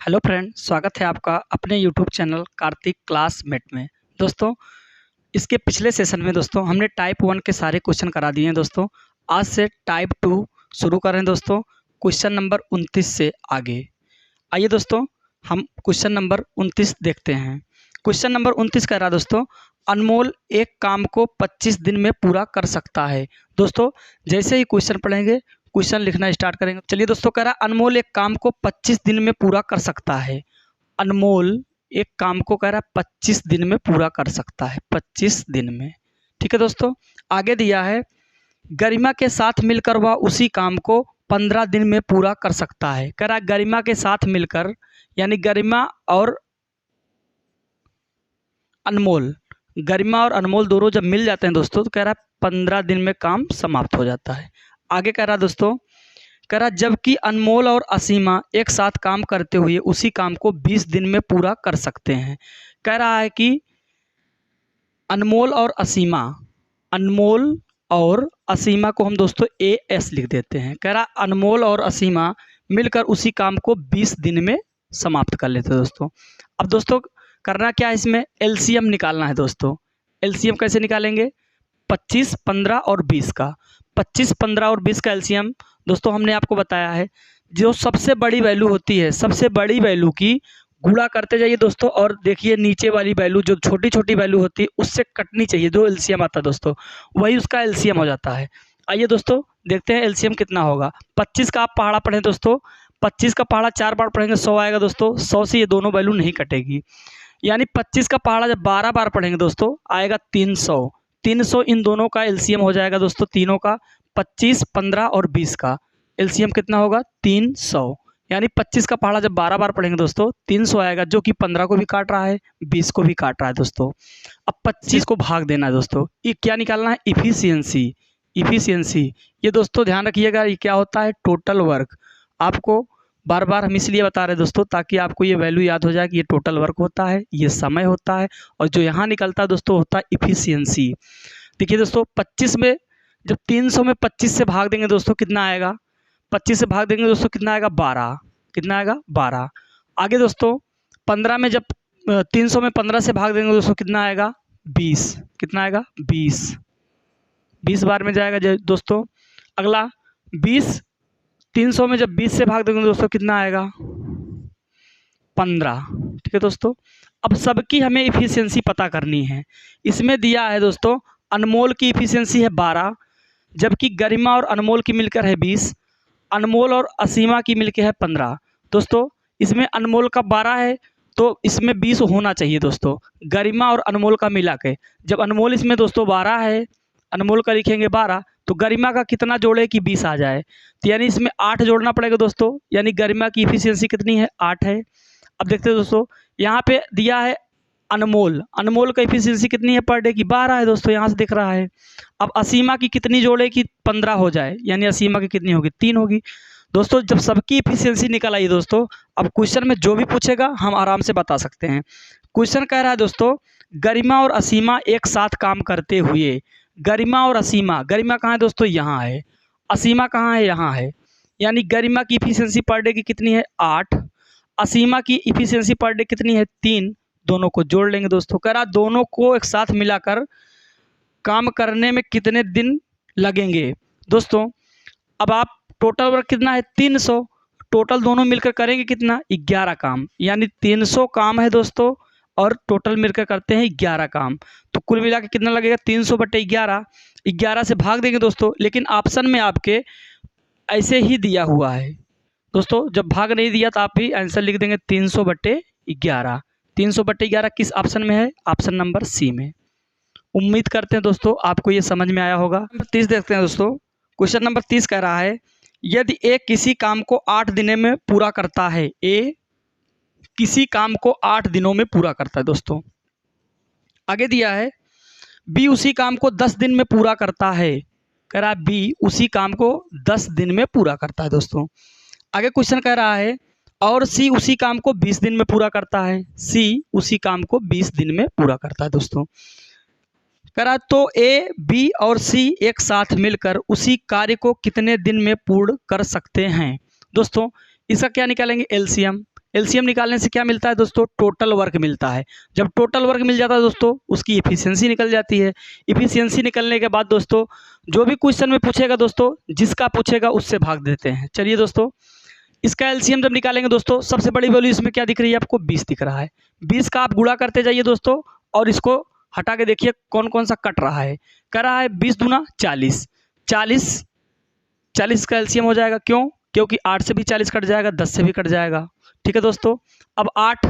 Hello friend, स्वागत है आपका अपने यूट्यूब चैनल कार्तिक क्लासमेट में। दोस्तों, इसके पिछले सेशन में दोस्तों हमने टाइप 1 के सारे क्वेश्चन करा दिए हैं। दोस्तों, आज से टाइप 2 शुरू कर रहे हैं। दोस्तों, क्वेश्चन नंबर 29 से आगे आइए दोस्तों, हम क्वेश्चन नंबर 29 देखते हैं। क्वेश्चन नंबर 29 कह रहा है दोस्तों, अनमोल एक काम को 25 दिन में पूरा कर सकता है। दोस्तों, जैसे ही क्वेश्चन पढ़ेंगे क्वेश्चन लिखना स्टार्ट करेंगे। चलिए दोस्तों, कह रहा है अनमोल एक काम को 25 दिन में पूरा कर सकता है। अनमोल एक काम को कह रहा है 25 दिन में पूरा कर सकता है, 25 दिन में। ठीक है दोस्तों, आगे दिया है गरिमा के साथ मिलकर वह उसी काम को 15 दिन में पूरा कर सकता है। कह रहा है गरिमा के साथ मिलकर, यानी गरिमा और अनमोल, गरिमा और अनमोल दोनों जब मिल जाते हैं दोस्तों, तो कह रहा है 15 दिन में काम समाप्त हो जाता है। आगे कह रहा है दोस्तों, कह रहा जबकि अनमोल और असीमा एक साथ काम करते हुए उसी काम को 20 दिन में पूरा कर सकते हैं। कह रहा है कि अनमोल और असीमा, अनमोल और असीमा को हम दोस्तों AS लिख देते हैं। कह रहा अनमोल और असीमा मिलकर उसी काम को 20 दिन में समाप्त कर लेते हैं। दोस्तों, अब दोस्तों करना क्या है, इसमें LCM निकालना है। दोस्तों, LCM कैसे निकालेंगे? 25, 15 और 20 का, 25, 15 और 20 का LCM दोस्तों हमने आपको बताया है। जो सबसे बड़ी वैल्यू होती है, सबसे बड़ी वैल्यू की गुणा करते जाइए दोस्तों, और देखिए नीचे वाली वैल्यू जो छोटी छोटी वैल्यू होती है उससे कटनी चाहिए। जो LCM आता है दोस्तों वही उसका LCM हो जाता है। आइए दोस्तों देखते हैं LCM कितना होगा। 25 का आप पहाड़ा पढ़ें दोस्तों, 25 का पहाड़ा 4 बार पढ़ेंगे 100 आएगा दोस्तों। 100 से ये दोनों वैल्यू नहीं कटेगी, यानी 25 का पहाड़ा जब 12 बार पढ़ेंगे दोस्तों आएगा 300। 300 इन दोनों का LCM हो जाएगा दोस्तों, तीनों का 25, 15 और 20 का LCM कितना होगा? 300। यानी 25 का पहाड़ा जब 12 बार पढ़ेंगे दोस्तों 300 आएगा, जो कि 15 को भी काट रहा है, 20 को भी काट रहा है। दोस्तों, अब 25 को भाग देना है। दोस्तों, ये क्या निकालना है? इफिशियंसी। इफिशियंसी ये दोस्तों ध्यान रखिएगा, ये क्या होता है? Total work. आपको बार बार हम इसलिए बता रहे हैं दोस्तों, ताकि आपको ये वैल्यू याद हो जाए कि ये टोटल वर्क होता है, ये समय होता है, और जो यहाँ निकलता है दोस्तों होता है इफिशियंसी। देखिए दोस्तों, 25 में जब 300 में 25 से भाग देंगे दोस्तों कितना आएगा? 25 से भाग देंगे दोस्तों कितना आएगा? 12। कितना आएगा? 12। आगे दोस्तों 15 में जब 300 में 15 से भाग देंगे दोस्तों कितना आएगा? 20। कितना आएगा? 20। 20 बार में जाएगा दोस्तों। अगला 20, 300 में जब 20 से भाग देंगे दोस्तों कितना आएगा? 15। ठीक है दोस्तों, अब सबकी हमें इफिशियंसी पता करनी है। इसमें दिया है दोस्तों अनमोल की इफिशियंसी है 12, जबकि गरिमा और अनमोल की मिलकर है 20, अनमोल और असीमा की मिलकर है 15। दोस्तों, इसमें अनमोल का 12 है तो इसमें 20 होना चाहिए दोस्तों, गरिमा और अनमोल का मिला के। जब अनमोल इसमें दोस्तों 12 है, अनमोल का लिखेंगे 12, तो गरिमा का कितना जोड़े कि 20 आ जाए, तो यानी इसमें 8 जोड़ना पड़ेगा दोस्तों। यानी गरिमा की इफिशियंसी कितनी है? 8 है। अब देखते हैं दोस्तों, यहाँ पे दिया है अनमोल, अनमोल का इफिशियंसी कितनी है पर डे की? 12 है दोस्तों, यहाँ से दिख रहा है। अब असीमा की कितनी जोड़े कि 15 हो जाए, यानी असीमा की कितनी होगी? 3 होगी। दोस्तों, जब सबकी इफिशियंसी निकल आई दोस्तों, अब क्वेश्चन में जो भी पूछेगा हम आराम से बता सकते हैं। क्वेश्चन कह रहा है दोस्तों, गरिमा और असीमा एक साथ काम करते हुए, गरिमा और असीमा, गरिमा कहाँ है दोस्तों? यहाँ है। असीमा कहाँ है? यहाँ है। यानी गरिमा की इफिशियंसी पर डे की कितनी है? 8। असीमा की इफिशियंसी पर डे कितनी है? 3। दोनों को जोड़ लेंगे दोस्तों। कह रहा दोनों को एक साथ मिलाकर काम करने में कितने दिन लगेंगे? दोस्तों, अब आप टोटल वर्क कितना है? 300। टोटल दोनों मिलकर करेंगे कितना? 11 काम, यानी 300 काम है दोस्तों, और टोटल मिलकर करते हैं 11 काम। तो कुल मिला के कितना लगेगा? 300/11। 11 से भाग देंगे दोस्तों, लेकिन ऑप्शन में आपके ऐसे ही दिया हुआ है दोस्तों। जब भाग नहीं दिया तो आप भी आंसर लिख देंगे 300/11। 300/11 किस ऑप्शन में है? ऑप्शन नंबर C में। उम्मीद करते हैं दोस्तों आपको ये समझ में आया होगा। नंबर 30 देखते हैं दोस्तों। क्वेश्चन नंबर 30 कह रहा है, यदि ए किसी काम को 8 दिनों में पूरा करता है, ए किसी काम को 8 दिनों में पूरा करता है दोस्तों। आगे दिया है बी उसी काम को 10 दिन में पूरा करता है। कह रहा है बी उसी काम को 10 दिन में पूरा करता है दोस्तों। आगे क्वेश्चन कह रहा है और सी उसी काम को 20 दिन में पूरा करता है। सी उसी काम को 20 दिन में पूरा करता है दोस्तों। कह रहा तो ए, बी और सी एक साथ मिलकर उसी कार्य को कितने दिन में पूर्ण कर सकते हैं? दोस्तों, इसका क्या निकालेंगे? LCM। एलसीएम निकालने से क्या मिलता है दोस्तों, टोटल वर्क मिलता है। जब टोटल वर्क मिल जाता है दोस्तों, उसकी इफिशियंसी निकल जाती है। इफिशियंसी निकलने के बाद दोस्तों जो भी क्वेश्चन में पूछेगा दोस्तों, जिसका पूछेगा उससे भाग देते हैं। चलिए दोस्तों, इसका एलसीएम जब निकालेंगे दोस्तों, सबसे बड़ी वैल्यू इसमें क्या दिख रही है आपको, 20 दिख रहा है। 20 का आप गुणा करते जाइए दोस्तों, और इसको हटा के देखिए कौन कौन सा कट रहा है। कर रहा है 20 दूना 40, 40 का एलसीएम हो जाएगा। क्यों, क्योंकि 8 से भी 40 कट जाएगा, 10 से भी कट जाएगा। ठीक है दोस्तों, अब 8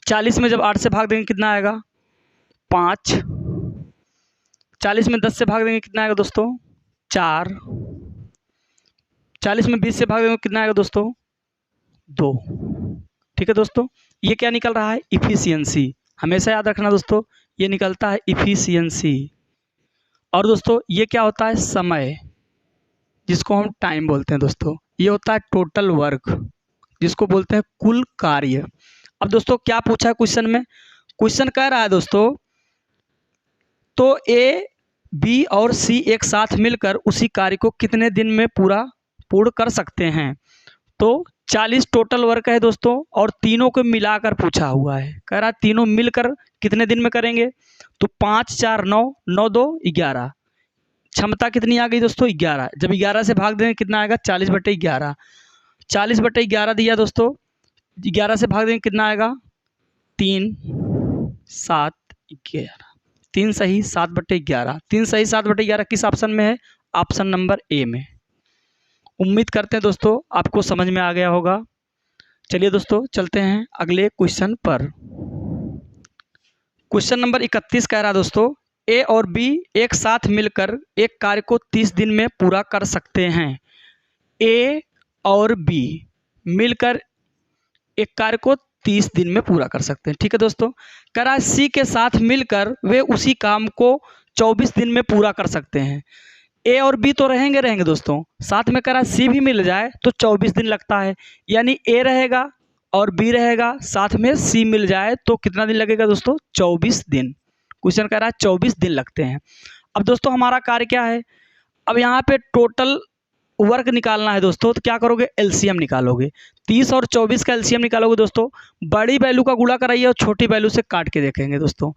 40 में जब 8 से भाग देंगे कितना आएगा, 5। 40 में 10 से भाग देंगे कितना आएगा दोस्तों, 4। 40 में 20 से भाग देंगे कितना आएगा दोस्तों, 2। ठीक है दोस्तों, ये क्या निकल रहा है, इफिशियंसी। हमेशा याद रखना दोस्तों, ये निकलता है इफिशियंसी। और दोस्तों ये क्या होता है, समय, जिसको हम टाइम बोलते हैं दोस्तों। ये होता है टोटल वर्क, जिसको बोलते हैं कुल कार्य। अब दोस्तों क्या पूछा है क्वेश्चन में, क्वेश्चन कह रहा है दोस्तों, तो ए बी और सी एक साथ मिलकर उसी कार्य को कितने दिन में पूर्ण कर सकते हैं। तो 40 टोटल वर्क है दोस्तों, और तीनों को मिलाकर पूछा हुआ है। कह रहा है तीनों मिलकर कितने दिन में करेंगे, तो 5 4 9, 9 2 11। क्षमता कितनी आ गई दोस्तों, 11। जब 11 से भाग देंगे कितना आएगा, 40/11। 40/11 दिया दोस्तों, 11 से भाग देंगे कितना आएगा, 3 7 11। 3 सही 7/11। 3 सही 7/11 किस ऑप्शन में है, ऑप्शन नंबर ए में। उम्मीद करते हैं दोस्तों आपको समझ में आ गया होगा। चलिए दोस्तों चलते हैं अगले क्वेश्चन पर। क्वेश्चन नंबर 31 कह रहा है दोस्तों, ए और बी एक साथ मिलकर एक कार्य को 30 दिन में पूरा कर सकते हैं। ए और बी मिलकर एक कार्य को 30 दिन में पूरा कर सकते हैं। ठीक है दोस्तों, कह रहा है सी के साथ मिलकर वे उसी काम को 24 दिन में पूरा कर सकते हैं। ए और बी तो रहेंगे दोस्तों, साथ में कह रहा है सी भी मिल जाए तो 24 दिन लगता है। यानी ए रहेगा और बी रहेगा, साथ में सी मिल जाए तो कितना दिन लगेगा दोस्तों, 24 दिन। क्वेश्चन कह रहा है 24 दिन लगते हैं। अब दोस्तों हमारा कार्य क्या है, अब यहाँ पे टोटल वर्क निकालना है दोस्तों, तो क्या करोगे, एलसीएम निकालोगे। 30 और 24 का एलसीएम निकालोगे दोस्तों, बड़ी वैल्यू का गुणा कराइए और छोटी वैल्यू से काट के देखेंगे दोस्तों।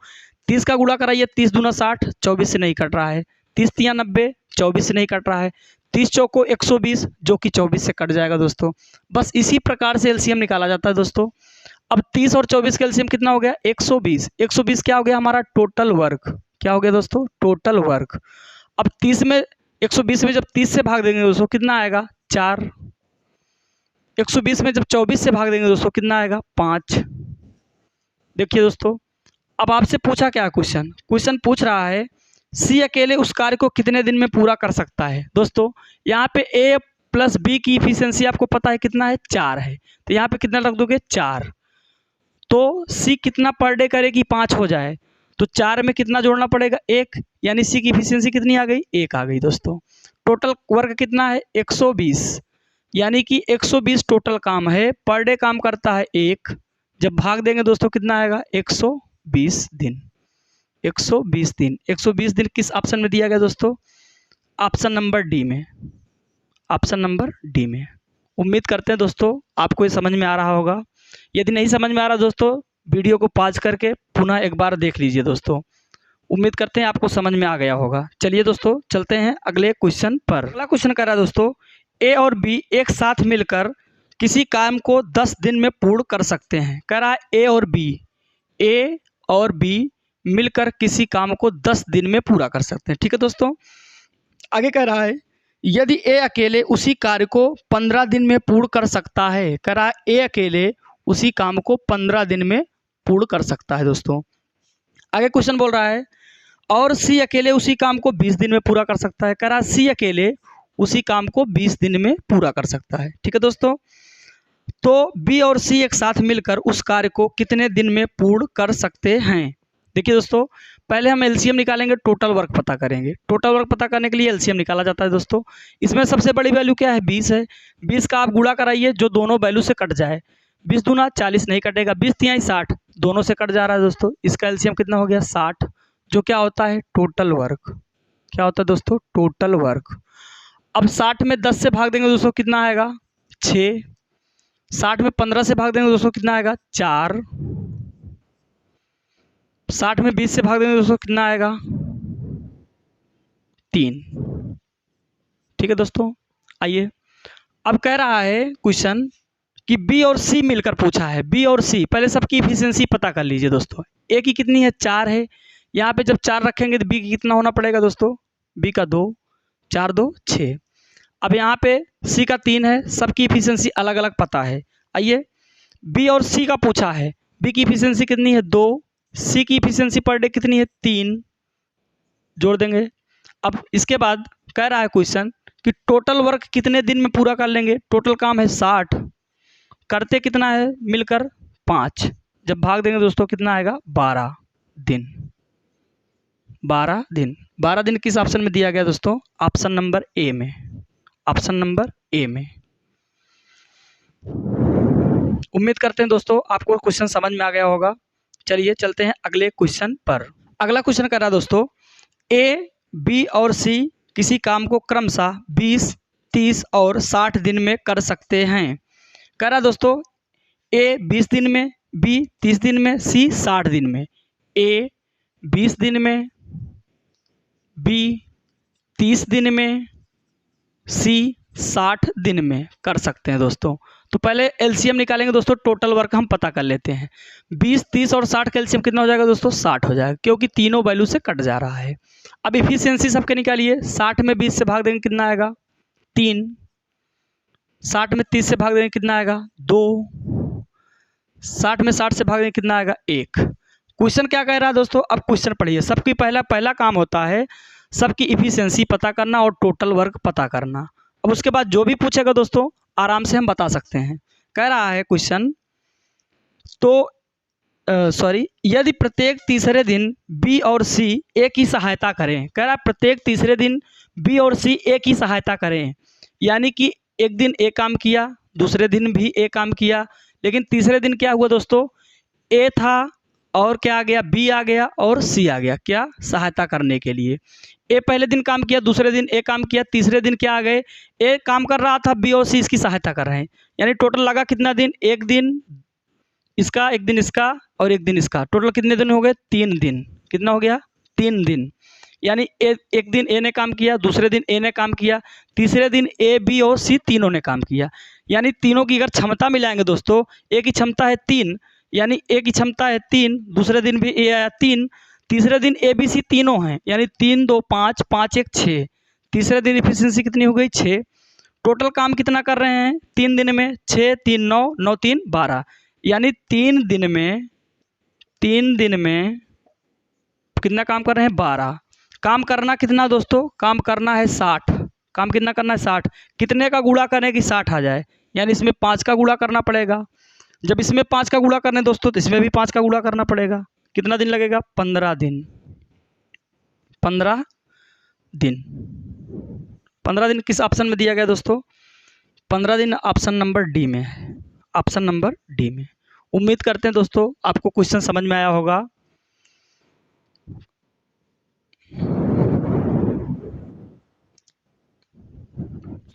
30 का गुणा कराइए, 30 दूना 60, 24 से नहीं कट रहा है। 30 तिया 90, 24 से नहीं कट रहा है। 30 चौको 120, जो कि 24 से कट जाएगा दोस्तों। बस इसी प्रकार से एलसीएम निकाला जाता है दोस्तों। अब 30 और 24 का एलसीएम कितना हो गया, 120। 120 क्या हो गया, हमारा टोटल वर्क। क्या हो गया दोस्तों, टोटल वर्क। अब 30 में 120 में जब 30 से भाग देंगे दोस्तों कितना आएगा, 4। 120 में जब 24 से भाग देंगे दोस्तों कितना आएगा, 5। देखिए दोस्तों, अब आपसे पूछा क्या क्वेश्चन, क्वेश्चन पूछ रहा है सी अकेले उस कार्य को कितने दिन में पूरा कर सकता है। दोस्तों यहाँ पे ए प्लस बी की इफिशियंसी आपको पता है कितना है, 4 है। तो यहाँ पे कितना रख दोगे, 4। तो सी कितना पर डे करेगी, 5 हो जाए तो 4 में कितना जोड़ना पड़ेगा, 1। यानी सी की इफिशियंसी कितनी आ गई, 1 आ गई दोस्तों। टोटल वर्क कितना है, 120। यानी कि 120 टोटल काम है, पर डे काम करता है 1। जब भाग देंगे दोस्तों कितना आएगा, 120 दिन। 120 दिन, 120 दिन किस ऑप्शन में दिया गया दोस्तों, ऑप्शन नंबर डी में। ऑप्शन नंबर डी में। उम्मीद करते हैं दोस्तों आपको ये समझ में आ रहा होगा। यदि नहीं समझ में आ रहा दोस्तों, वीडियो को पॉज करके पुनः एक बार देख लीजिए दोस्तों। उम्मीद करते हैं आपको समझ में आ गया होगा। चलिए दोस्तों चलते हैं अगले क्वेश्चन पर। अगला क्वेश्चन कर रहा है दोस्तों, ए और बी एक साथ मिलकर किसी काम को 10 दिन में पूर्ण कर सकते हैं। कह रहा है ए और बी मिलकर किसी काम को 10 दिन में पूरा कर सकते हैं। ठीक है दोस्तों, आगे कह रहा है यदि ए अकेले उसी कार्य को 15 दिन में पूर्ण कर सकता है। कह रहा है ए अकेले उसी काम को 15 दिन में पूर्ण कर सकता है दोस्तों। आगे क्वेश्चन बोल रहा है और सी अकेले उसी काम को 20 दिन में पूरा कर सकता है। कह रहा है सी अकेले उसी काम को 20 दिन में पूरा कर सकता है। ठीक है दोस्तों, तो बी और सी एक साथ मिलकर उस कार्य को कितने दिन में पूर्ण कर सकते हैं। देखिए दोस्तों, पहले हम एलसीएम निकालेंगे, टोटल वर्क पता करेंगे। टोटल वर्क पता करने के लिए एलसीएम निकाला जाता है दोस्तों। इसमें सबसे बड़ी वैल्यू क्या है, 20 है। 20 का आप गुणा कराइए जो दोनों वैल्यू से कट जाए। 20 दूना 40 नहीं कटेगा, 20 तिहाई 60, दोनों से कट जा रहा है दोस्तों। इसका एलसीएम कितना हो गया, 60, जो क्या होता है, टोटल वर्क। क्या होता है दोस्तों, टोटल वर्क। अब 60 में 10 से भाग देंगे दोस्तों कितना आएगा, 6। 60 में 15 से भाग देंगे दोस्तों कितना आएगा 4। 60 में 20 से भाग देंगे दोस्तों कितना आएगा 3। ठीक है दोस्तों, आइए अब कह रहा है क्वेश्चन कि बी और सी मिलकर पूछा है। बी और सी पहले सबकी इफिशियंसी पता कर लीजिए दोस्तों। ए की कितनी है 4 है, यहाँ पे जब 4 रखेंगे तो बी की कितना होना पड़ेगा दोस्तों, बी का 2, 4 2 6। अब यहाँ पे सी का 3 है, सबकी इफिशियंसी अलग अलग पता है। आइए बी और सी का पूछा है, बी की इफिशियंसी कितनी है 2, सी की इफिशियंसी पर डे कितनी है 3, जोड़ देंगे। अब इसके बाद कह रहा है क्वेश्चन कि टोटल वर्क कितने दिन में पूरा कर लेंगे। टोटल काम है 60, करते कितना है मिलकर 5, जब भाग देंगे दोस्तों कितना आएगा 12 दिन। 12 दिन, 12 दिन किस ऑप्शन में दिया गया दोस्तों, ऑप्शन नंबर ए में, ऑप्शन नंबर ए में। उम्मीद करते हैं दोस्तों आपको क्वेश्चन समझ में आ गया होगा। चलिए चलते हैं अगले क्वेश्चन पर। अगला क्वेश्चन कर रहा है दोस्तों, ए बी और सी किसी काम को क्रमशः 20 30 और 60 दिन में कर सकते हैं। कह रहा दोस्तों ए 20 दिन में, बी 30 दिन में, सी 60 दिन में। ए 20 दिन में, बी 30 दिन में, सी 60 दिन में कर सकते हैं दोस्तों। तो पहले एलसीएम निकालेंगे दोस्तों, टोटल वर्क हम पता कर लेते हैं। 20 30 और 60 का एलसीएम कितना हो जाएगा दोस्तों, 60 हो जाएगा, क्योंकि तीनों वैल्यू से कट जा रहा है। अब इफिशियंसी सबके निकालिए। 60 में 20 से भाग देंगे कितना आएगा 3, 60 में 30 से भाग देंगे कितना आएगा 2, 60 में 60 से भाग देंगे कितना आएगा 1। क्वेश्चन क्या कह रहा है दोस्तों, अब क्वेश्चन पढ़िए। सबकी पहला काम होता है सबकी इफिशियंसी पता करना और टोटल वर्क पता करना। अब उसके बाद जो भी पूछेगा दोस्तों आराम से हम बता सकते हैं। कह रहा है क्वेश्चन तो यदि प्रत्येक तीसरे दिन बी और सी ए की सहायता करें। कह रहा है प्रत्येक तीसरे दिन बी और सी ए की सहायता करें, यानी कि एक दिन ए काम किया, दूसरे दिन भी ए काम किया, लेकिन तीसरे दिन क्या हुआ दोस्तों, ए था और क्या आ गया बी आ गया और सी आ गया, क्या सहायता करने के लिए। ए पहले दिन काम किया, दूसरे दिन ए काम किया, तीसरे दिन क्या आ गए ए काम कर रहा था, बी और सी इसकी सहायता कर रहे हैं। यानी टोटल लगा कितना दिन, एक दिन इसका, एक दिन इसका और एक दिन इसका। टोटल कितने दिन हो गए 3 दिन। कितना हो गया 3 दिन। यानी एक दिन ए ने काम किया, दूसरे दिन ए ने काम किया, तीसरे दिन ए बी और सी तीनों ने काम किया। यानी तीनों की अगर क्षमता मिलाएंगे दोस्तों, ए की क्षमता है 3, यानी ए की क्षमता है 3, दूसरे दिन भी ए आया 3, तीसरे दिन ए बी सी तीनों हैं, यानी 3 2 5 5 1 6। तीसरे दिन इफिशियंसी कितनी हो गई 6। टोटल काम कितना कर रहे हैं 3 दिन में, 6 3 9 9 3 12, यानी 3 दिन में कितना काम कर रहे हैं 12। काम करना कितना दोस्तों, काम करना है 60। काम कितना करना है 60। कितने का गुणा करें कि 60 आ जाए, यानी इसमें 5 का गुणा करना पड़ेगा। जब इसमें 5 का गुणा करने दोस्तों तो इसमें भी 5 का गुणा करना पड़ेगा। कितना दिन लगेगा 15 दिन। 15 दिन। 15 दिन किस ऑप्शन में दिया गया दोस्तों, 15 दिन ऑप्शन नंबर डी में है, ऑप्शन नंबर डी में। उम्मीद करते हैं दोस्तों आपको क्वेश्चन समझ में आया होगा।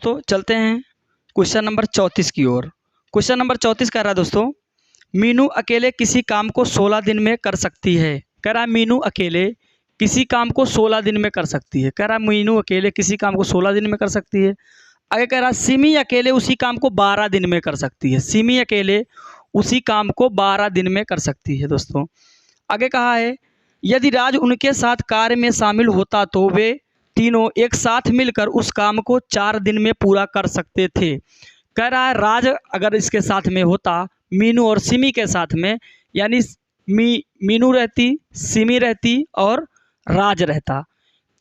तो चलते हैं क्वेश्चन नंबर 34 की ओर। क्वेश्चन नंबर 34 कह रहा है दोस्तों, मीनू अकेले किसी काम को 16 दिन में कर सकती है। कह रहा है मीनू अकेले किसी काम को 16 दिन में कर सकती है। कह रहा है मीनू अकेले किसी काम को 16 दिन में कर सकती है। आगे कह रहा है सिमी अकेले उसी काम को 12 दिन में कर सकती है। सिमी अकेले उसी काम को 12 दिन में कर सकती है दोस्तों। आगे कहा है यदि राज उनके साथ कार्य में शामिल होता तो वे तीनों एक साथ मिलकर उस काम को 4 दिन में पूरा कर सकते थे। कह रहा है राज अगर इसके साथ में होता, मीनू और सिमी के साथ में, यानी मीनू रहती, सिमी रहती और राज रहता,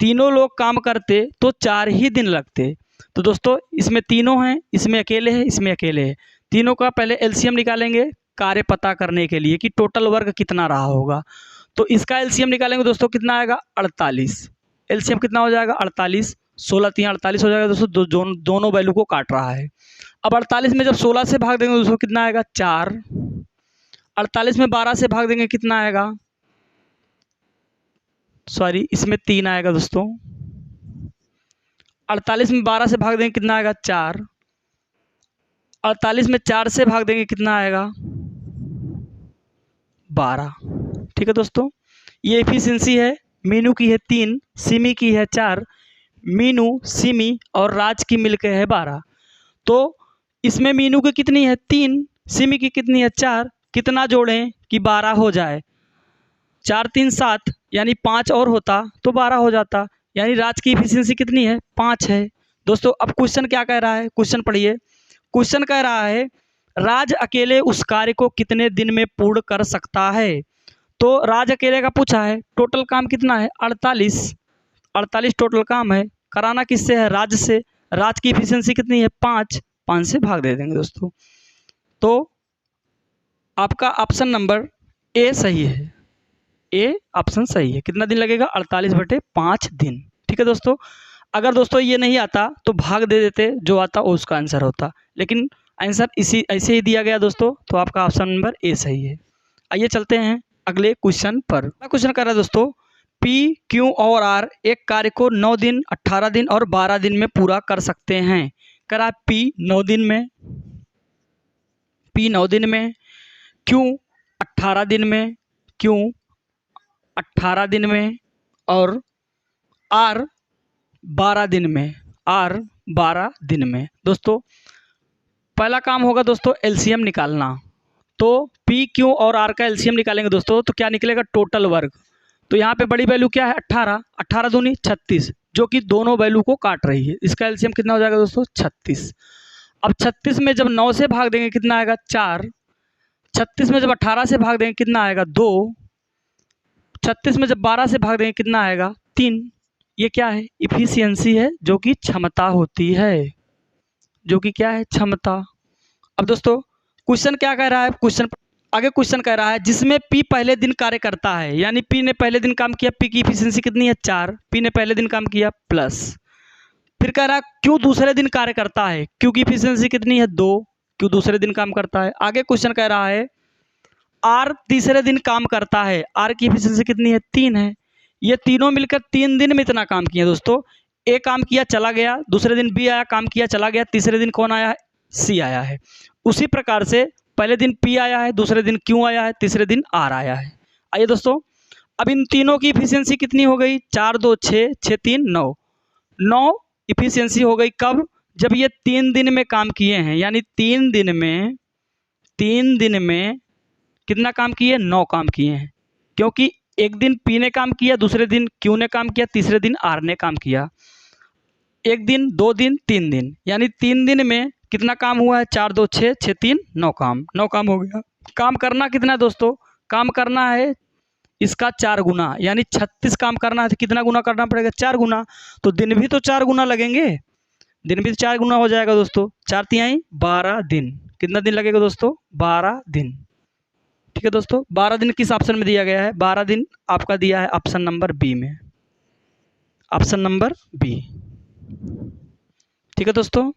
तीनों लोग काम करते तो 4 ही दिन लगते। तो दोस्तों इसमें तीनों हैं, इसमें अकेले हैं, इसमें अकेले हैं। तीनों का पहले एलसीएम निकालेंगे कार्य पता करने के लिए कि टोटल वर्क कितना रहा होगा। तो इसका एलसीएम निकालेंगे दोस्तों कितना आएगा 48। एलसीएम कितना हो जाएगा 48, 16 3 48 हो जाएगा दोस्तों। दोनों वैल्यू को काट रहा है। अब 48 में जब 16 से भाग देंगे दोस्तों कितना आएगा 4। 48 में 12 से भाग देंगे कितना आएगा, सॉरी इसमें 3 आएगा दोस्तों। 48 में 12 से भाग देंगे कितना आएगा 4। 48 में 4 से भाग देंगे कितना आएगा 12। ठीक है दोस्तों, ये एफिशिएंसी है। मीनू की है 3, सिमी की है 4, मीनू, सिमी और राज की मिलकर है 12। तो इसमें मीनू की कितनी है 3, सिमी की कितनी है 4, कितना जोड़ें कि 12 हो जाए। 4 3 7 यानी 5 और होता तो 12 हो जाता, यानी राज की एफिशिएंसी कितनी है 5 है। दोस्तों अब क्वेश्चन क्या कह रहा है, क्वेश्चन पढ़िए। क्वेश्चन कह रहा है राज अकेले उस कार्य को कितने दिन में पूर्ण कर सकता है। तो राज अकेले का पूछा है, टोटल काम कितना है 48 टोटल काम है, कराना किससे है राज से। राज की एफिशिएंसी कितनी है 5 से भाग दे देंगे दोस्तों। तो आपका ऑप्शन नंबर ए सही है, ए ऑप्शन सही है। कितना दिन लगेगा 48/5 दिन। ठीक है दोस्तों, अगर दोस्तों ये नहीं आता तो भाग दे देते, जो आता वो उसका आंसर होता, लेकिन आंसर इसी ऐसे ही दिया गया दोस्तों, तो आपका ऑप्शन नंबर ए सही है। आइए चलते हैं अगले क्वेश्चन पर। अगला क्वेश्चन कर रहा है दोस्तों, पी क्यू और आर एक कार्य को 9 दिन 18 दिन और 12 दिन में पूरा कर सकते हैं। करा पी 9 दिन में, पी 9 दिन में, क्यू 18 दिन में, क्यू 18 दिन में और आर 12 दिन में, आर 12 दिन में। दोस्तों पहला काम होगा दोस्तों एलसीएम निकालना। तो पी क्यू और आर का एलसीएम निकालेंगे दोस्तों, तो क्या निकलेगा टोटल वर्ग। तो यहाँ पे बड़ी वैल्यू क्या है 18, 18 दूनी 36, जो कि दोनों वैल्यू को काट रही है। इसका एलसीएम कितना हो जाएगा दोस्तों 36। अब 36 में जब 9 से भाग देंगे कितना आएगा 4, 36 में जब 18 से भाग देंगे कितना आएगा 2, 36 में जब 12 से भाग देंगे कितना आएगा 3। ये क्या है इफिशियंसी है, जो कि क्षमता होती है, जो कि क्या है क्षमता। अब दोस्तों क्वेश्चन क्या कह रहा है, क्वेश्चन आगे क्वेश्चन कह रहा है जिसमें पी पहले दिन कार्य करता है, यानी पी ने पहले दिन काम किया, पी की इफिशियंसी कितनी है 4, पी ने पहले दिन काम किया प्लस। फिर कह रहा है क्यू दूसरे दिन कार्य करता है, क्यू की इफिशियंसी कितनी है 2, क्यू दूसरे दिन काम करता है। आगे क्वेश्चन कह रहा है आर तीसरे दिन काम करता है, आर की इफिशियंसी कितनी है 3 है। ये तीनों मिलकर 3 दिन में इतना काम किया दोस्तों। ए काम किया चला गया, दूसरे दिन बी आया काम किया चला गया, तीसरे दिन कौन आया है सी आया है। उसी प्रकार से पहले दिन पी आया है, दूसरे दिन क्यू आया है, तीसरे दिन आर आया है। आइए दोस्तों अब इन तीनों की इफिशियंसी कितनी हो गई 4 2 6 6 3 9, 9 इफिशियंसी हो गई। कब, जब ये 3 दिन में काम किए हैं, यानी 3 दिन में कितना काम किए 9 काम किए हैं, क्योंकि एक दिन पी ने काम किया, दूसरे दिन क्यू ने काम किया, तीसरे दिन आर ने काम किया। एक दिन 2 दिन 3 दिन, यानी 3 दिन में कितना काम हुआ है 4 2 6 6 3 9 काम, 9 काम हो गया। काम करना कितना है दोस्तों, काम करना है इसका 4 गुना, यानी 36 काम करना है, तो कितना गुना करना पड़ेगा 4 गुना। तो दिन भी तो 4 गुना लगेंगे, दिन भी तो 4 गुना हो जाएगा दोस्तों। 4 तिहाई 12 दिन, कितना दिन लगेगा दोस्तों 12 दिन। ठीक है दोस्तों, 12 दिन किस ऑप्शन में दिया गया है, 12 दिन आपका दिया है ऑप्शन नंबर बी में, ऑप्शन नंबर बी। ठीक है दोस्तों।